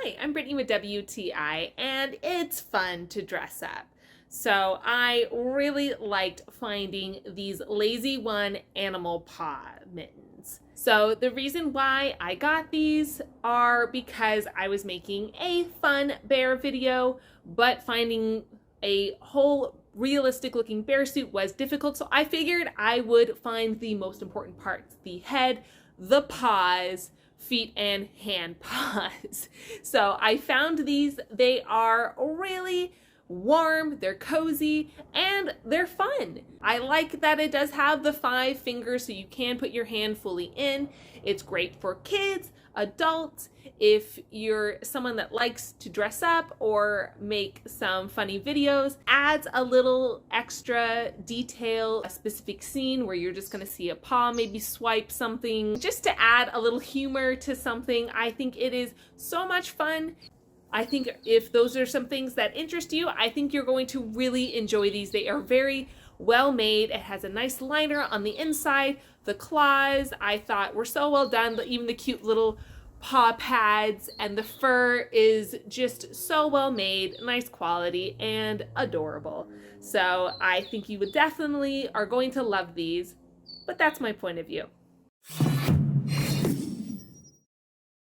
Hi, I'm Brittany with WTI, and it's fun to dress up. So I really liked finding these Lazy One animal paw mittens. So the reason why I got these are because I was making a fun bear video, but finding a whole realistic looking bear suit was difficult. So I figured I would find the most important parts: the head, the paws, feet and hand paws. So I found these. They are really warm, they're cozy, and they're fun. I like that it does have the 5 fingers so you can put your hand fully in. It's great for kids, adults, if you're someone that likes to dress up or make some funny videos. Adds a little extra detail, a specific scene where you're just gonna see a paw maybe swipe something, just to add a little humor to something. I think it is so much fun. I think if those are some things that interest you, I think you're going to really enjoy these. They are very well made. It has a nice liner on the inside. The claws, I thought, were so well done. Even the cute little paw pads, and the fur is just so well made, nice quality, and adorable. So I think you would definitely are going to love these, but that's my point of view.